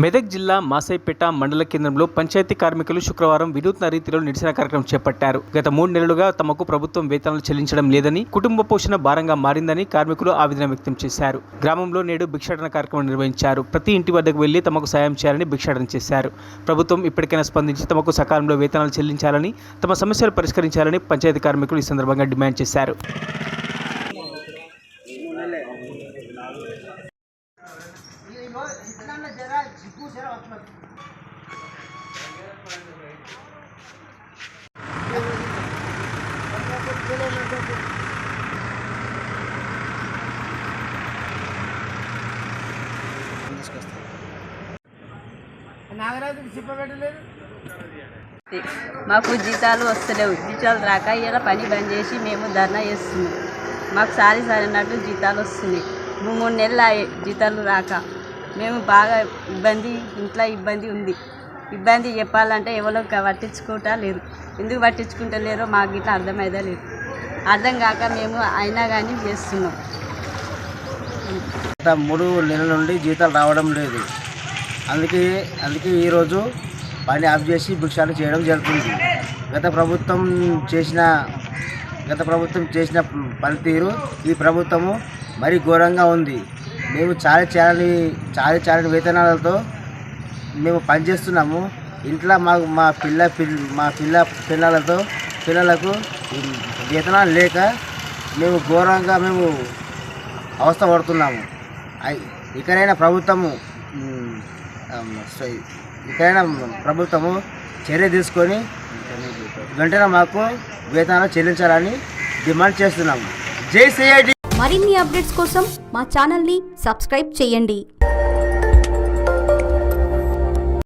మెదక్ జిల్లా మాసైపేట మండల కేంద్రంలో పంచాయతీ కార్మికులు శుక్రవారం వినూత్న రీతిలో నిరసన కార్యక్రమం చేపట్టారు. గత 3 నెలలుగా తమకు ప్రభుత్వం వేతనాలు చెల్లించడం లేదని, కుటుంబ పోషణ భారంగా మారిందని కార్మికులు ఆవేదన వ్యక్తం చేశారు. గ్రామంలో నేడు భిక్షాటన కార్యక్రమం నిర్వహించారు. ప్రతి ఇంటి వద్దకు వెళ్లి తమకు సాయం చేయాలని భిక్షాటన చేశారు. ప్రభుత్వం ఇప్పటికైనా స్పందించి తమకు సకాలంలో వేతనాలు చెల్లించాలని, తమ సమస్యలు పరిష్కరించాలని పంచాయతీ కార్మికులు ఈ సందర్భంగా డిమాండ్ చేశారు. మాకు జీతాలు వస్తలేవు. జీతాలు రాక ఇలా పని బంద్ చేసి మేము ధర్నా చేస్తున్నాం. మాకు సారి అన్నట్టు జీతాలు వస్తున్నాయి. 3 నెలలు జీతాలు రాక మేము బాగా ఇంట్లో ఇబ్బంది ఉంది. ఇబ్బంది చెప్పాలంటే ఎవరో పట్టించుకుంటా లేరు. ఎందుకు పట్టించుకుంటలేరో మాకు ఇట్లా అర్థమైతే లేదు. అర్థం కాక మేము అయినా కానీ చేస్తున్నాం. గత 3 నెలల నుండి జీతాలు రావడం లేదు. అందుకే ఈరోజు పని ఆఫ్ చేసి భిక్షాటన చేయడం జరుగుతుంది. గత ప్రభుత్వం చేసిన పనితీరు ఈ ప్రభుత్వము మరీ ఘోరంగా ఉంది. మేము చాలని వేతనాలతో మేము పనిచేస్తున్నాము. ఇంట్లో మా పిల్లలకు వేతనాలు లేక మేము ఘోరంగా అవస్థ పడుతున్నాము. ఇకనైనా ప్రభుత్వము చర్య తీసుకొని వెంటనే మాకు వేతనాలు చెల్లించాలని డిమాండ్ చేస్తున్నాము. జై సిఐటి. మరిన్ని అప్డేట్స్ కోసం మా ఛానల్ని సబ్స్క్రైబ్ చేయండి.